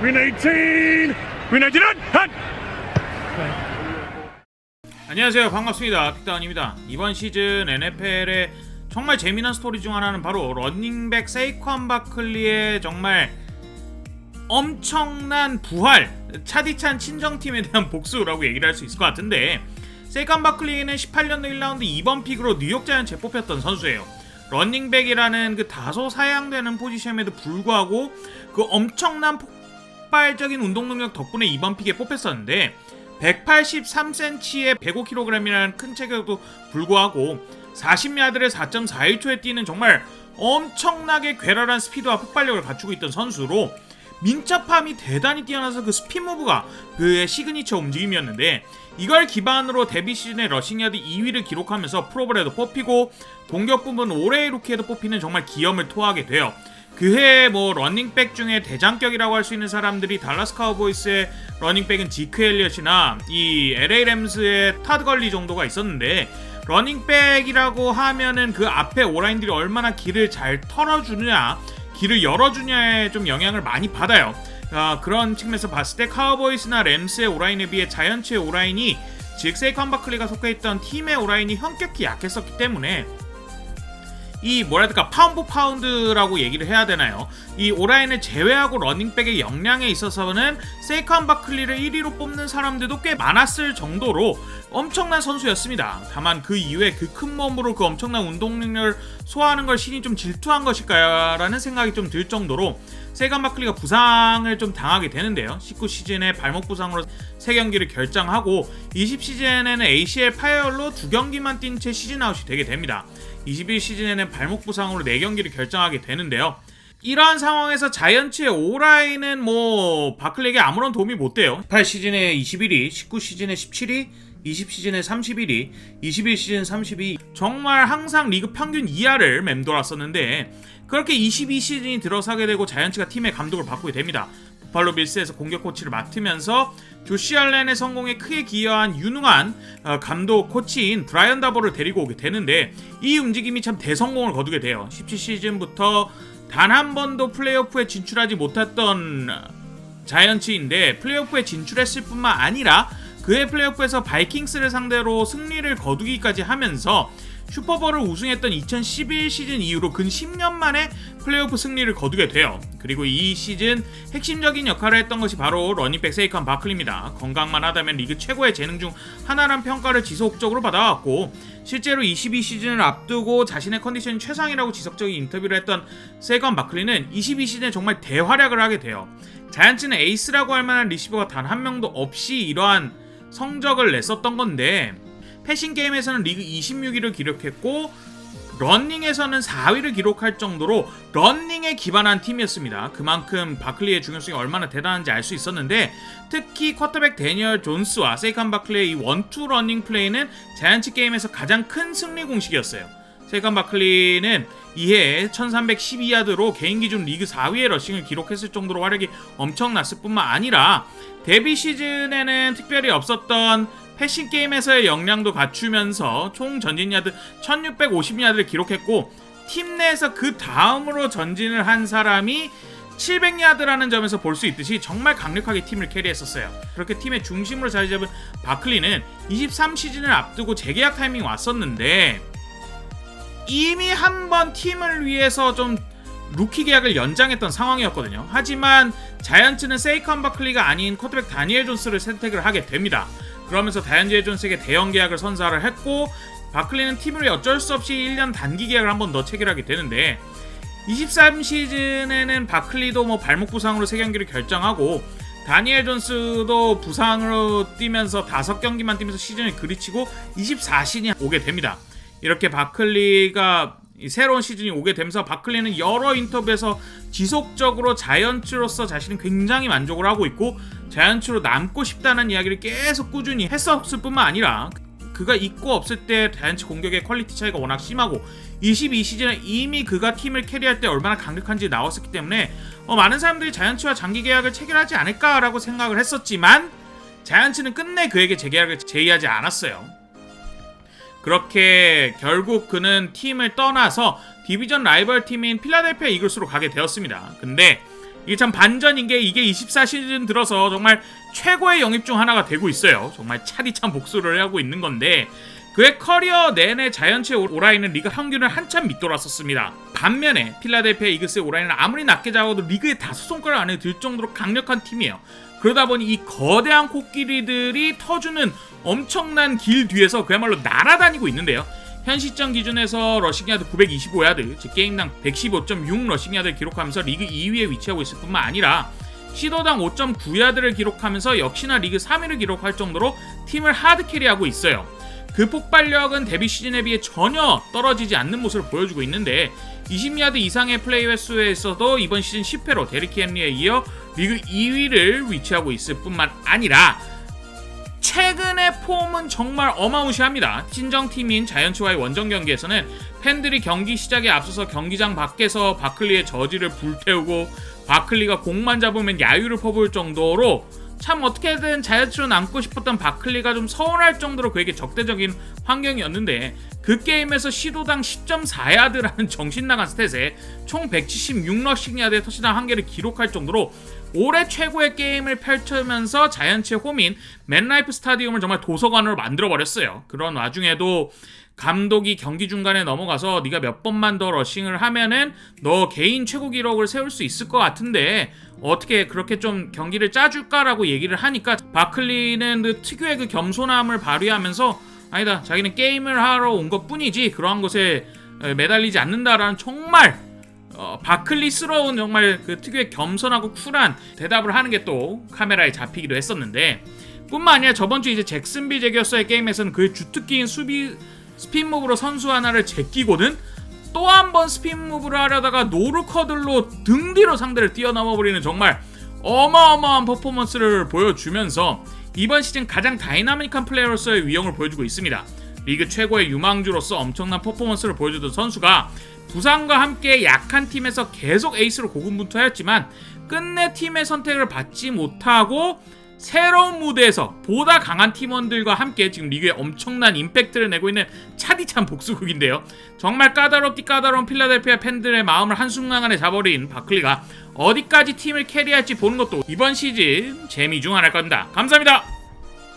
Win 18! Win 18! 한! 안녕하세요, 반갑습니다. 픽다운입니다. 이번 시즌 NFL의 정말 재미난 스토리 중 하나는 바로 러닝백 세이퀀 바클리의 정말 엄청난 부활, 차디찬 친정팀에 대한 복수라고 얘기를 할 수 있을 것 같은데, 세이컨 바클리는 18년도 1라운드 2번 픽으로 뉴욕 자이언츠에 뽑혔던 선수예요. 러닝백이라는 그 다소 사양되는 포지션에도 불구하고 그 엄청난 폭발적인 운동 능력 덕분에 2번 픽에 뽑혔었는데, 183cm에 105kg이라는 큰 체격도 불구하고 40야드를 4.41초에 뛰는 정말 엄청나게 괴랄한 스피드와 폭발력을 갖추고 있던 선수로, 민첩함이 대단히 뛰어나서 그 스핀 무브가 그의 시그니처 움직임이었는데, 이걸 기반으로 데뷔 시즌에 러싱야드 2위를 기록하면서 프로볼에도 뽑히고 공격 부분 올해의 루키에도 뽑히는 정말 기염을 토하게 돼요. 그해 러닝백 중에 대장격이라고 할 수 있는 사람들이 달라스 카우보이스의 러닝백은 지크 엘리엇이나 이 LA 램스의 타드 걸리 정도가 있었는데, 러닝백이라고 하면은 그 앞에 오라인들이 얼마나 길을 잘 털어주느냐, 길을 열어주냐에 좀 영향을 많이 받아요. 그런 측면에서 봤을 때 카우보이스나 램스의 오라인에 비해 자이언츠의 오라인이, 즉 세이컨 바클리가 속해있던 팀의 오라인이 현격히 약했었기 때문에 이 파운드 파운드라고 얘기를 해야 되나요? 이 오라인을 제외하고 러닝백의 역량에 있어서는 세이컨 바클리를 1위로 뽑는 사람들도 꽤 많았을 정도로 엄청난 선수였습니다. 다만 그 이후에 그 큰 몸으로 그 엄청난 운동 능력을 소화하는 걸 신이 좀 질투한 것일까라는 생각이 좀 들 정도로 세이컨 바클리가 부상을 좀 당하게 되는데요. 19시즌에 발목 부상으로 3경기를 결장하고 20시즌에는 ACL 파열로 2경기만 뛴 채 시즌 아웃이 되게 됩니다. 21시즌에는 발목 부상으로 4경기를 결정하게 되는데요. 이러한 상황에서 자이언츠의 오라인은 바클리에게 아무런 도움이 못 돼요. 18시즌에 21위, 19시즌에 17위, 20시즌에 31위, 21시즌 32위, 정말 항상 리그 평균 이하를 맴돌았었는데, 그렇게 22시즌이 들어서게 되고 자이언츠가 팀의 감독을 바꾸게 됩니다. 버팔로 빌스에서 공격 코치를 맡으면서 조시 알렌의 성공에 크게 기여한 유능한 감독 코치인 브라이언 다보를 데리고 오게 되는데, 이 움직임이 참 대성공을 거두게 돼요. 17시즌부터 단 한 번도 플레이오프에 진출하지 못했던 자이언츠인데, 플레이오프에 진출했을 뿐만 아니라 그해 플레이오프에서 바이킹스를 상대로 승리를 거두기까지 하면서 슈퍼볼을 우승했던 2011 시즌 이후로 근 10년 만에 플레이오프 승리를 거두게 돼요. 그리고 이 시즌 핵심적인 역할을 했던 것이 바로 러닝백 세이컨 바클리입니다. 건강만 하다면 리그 최고의 재능 중 하나란 평가를 지속적으로 받아왔고, 실제로 22시즌을 앞두고 자신의 컨디션이 최상이라고 지속적인 인터뷰를 했던 세이컨 바클리는 22시즌에 정말 대활약을 하게 돼요. 자이언츠는 에이스라고 할 만한 리시버가 단 한 명도 없이 이러한 성적을 냈었던 건데, 패싱 게임에서는 리그 26위를 기록했고 러닝에서는 4위를 기록할 정도로 러닝에 기반한 팀이었습니다. 그만큼 바클리의 중요성이 얼마나 대단한지 알 수 있었는데, 특히 쿼터백 데니얼 존스와 세이컨 바클리의 이 원투 러닝 플레이는 자이언츠 게임에서 가장 큰 승리 공식이었어요. 세이컨 바클리는 이해 1312야드로 개인 기준 리그 4위의 러싱을 기록했을 정도로 활약이 엄청났을 뿐만 아니라, 데뷔 시즌에는 특별히 없었던 패싱 게임에서의 역량도 갖추면서 총 전진 야드 1650야드를 기록했고, 팀 내에서 그 다음으로 전진을 한 사람이 700야드라는 점에서 볼 수 있듯이 정말 강력하게 팀을 캐리했었어요. 그렇게 팀의 중심으로 자리 잡은 바클리는 23시즌을 앞두고 재계약 타이밍이 왔었는데, 이미 한 번 팀을 위해서 좀 루키 계약을 연장했던 상황이었거든요. 하지만 자이언츠는 세이컨 바클리가 아닌 쿼터백 다니엘 존스를 선택을 하게 됩니다. 그러면서 다니엘 존스에게 대형 계약을 선사를 했고, 바클리는 팀을 위해 어쩔 수 없이 1년 단기 계약을 한 번 더 체결하게 되는데, 23시즌에는 바클리도 발목 부상으로 3경기를 결정하고, 다니엘 존스도 부상으로 뛰면서 5경기만 뛰면서 시즌을 그르치고 24시즌이 오게 됩니다. 이렇게 바클리가 새로운 시즌이 오게 되면서 바클리는 여러 인터뷰에서 지속적으로 자이언츠로서 자신은 굉장히 만족을 하고 있고, 자이언츠로 남고 싶다는 이야기를 계속 꾸준히 했었을 뿐만 아니라, 그가 있고 없을 때 자이언츠 공격의 퀄리티 차이가 워낙 심하고 22시즌에 이미 그가 팀을 캐리할 때 얼마나 강력한지 나왔었기 때문에 많은 사람들이 자이언츠와 장기 계약을 체결하지 않을까라고 생각을 했었지만, 자이언츠는 끝내 그에게 재계약을 제의하지 않았어요. 그렇게 결국 그는 팀을 떠나서 디비전 라이벌 팀인 필라델피아 이글스로 가게 되었습니다. 근데 이게 참 반전인 게 이게 24시즌 들어서 정말 최고의 영입 중 하나가 되고 있어요. 정말 차디찬 복수를 하고 있는 건데 그의 커리어 내내 자이언츠의 오라인은 리그 평균을 한참 밑돌았었습니다. 반면에 필라델피아 이글스의 오라인은 아무리 낮게 잡아도 리그의 5손가락 안에 들 정도로 강력한 팀이에요. 그러다 보니 이 거대한 코끼리들이 터주는 엄청난 길 뒤에서 그야말로 날아다니고 있는데요. 현 시점 기준에서 러싱야드 925야드, 즉 게임당 115.6 러싱야드를 기록하면서 리그 2위에 위치하고 있을 뿐만 아니라 시도당 5.9야드를 기록하면서 역시나 리그 3위를 기록할 정도로 팀을 하드캐리하고 있어요. 그 폭발력은 데뷔 시즌에 비해 전혀 떨어지지 않는 모습을 보여주고 있는데 20야드 이상의 플레이 횟수에서도 이번 시즌 10회로 데리키 헨리에 이어 리그 2위를 위치하고 있을 뿐만 아니라 최근의 폼은 정말 어마무시합니다. 친정팀인 자이언츠와의 원정 경기에서는 팬들이 경기 시작에 앞서서 경기장 밖에서 바클리의 저지를 불태우고 바클리가 공만 잡으면 야유를 퍼부을 정도로 참 어떻게든 자이언츠로 남고 싶었던 바클리가 좀 서운할 정도로 그에게 적대적인 환경이었는데 그 게임에서 시도당 10.4야드라는 정신나간 스탯에 총 176러싱 야드의 터치다운 1개를 기록할 정도로 올해 최고의 게임을 펼치면서 자이언츠의 홈인 맨라이프 스타디움을 정말 도서관으로 만들어버렸어요. 그런 와중에도 감독이 경기 중간에 넘어가서 네가 몇 번만 더 러싱을 하면은 너 개인 최고 기록을 세울 수 있을 것 같은데 어떻게 그렇게 좀 경기를 짜줄까라고 얘기를 하니까 바클리는 그 특유의 그 겸손함을 발휘하면서 아니다, 자기는 게임을 하러 온 것뿐이지 그러한 것에 매달리지 않는다라는 정말 바클리스러운 정말 그 특유의 겸손하고 쿨한 대답을 하는 게 또 카메라에 잡히기도 했었는데 뿐만 아니라 저번주 이제 잭슨빌 제기어스의 게임에서는 그의 주특기인 수비 스핀 무브로 선수 하나를 제끼고는 또 한 번 스핀 무브를 하려다가 노루커들로 등 뒤로 상대를 뛰어넘어버리는 정말 어마어마한 퍼포먼스를 보여주면서 이번 시즌 가장 다이나믹한 플레이어로서의 위용을 보여주고 있습니다. 리그 최고의 유망주로서 엄청난 퍼포먼스를 보여주던 선수가 부상과 함께 약한 팀에서 계속 에이스로 고군분투하였지만 끝내 팀의 선택을 받지 못하고 새로운 무대에서 보다 강한 팀원들과 함께 지금 리그에 엄청난 임팩트를 내고 있는 차디찬 복수극인데요. 정말 까다롭디 까다로운 필라델피아 팬들의 마음을 한순간에 잡아버린 바클리가 어디까지 팀을 캐리할지 보는 것도 이번 시즌 재미 중 하나일 겁니다. 감사합니다.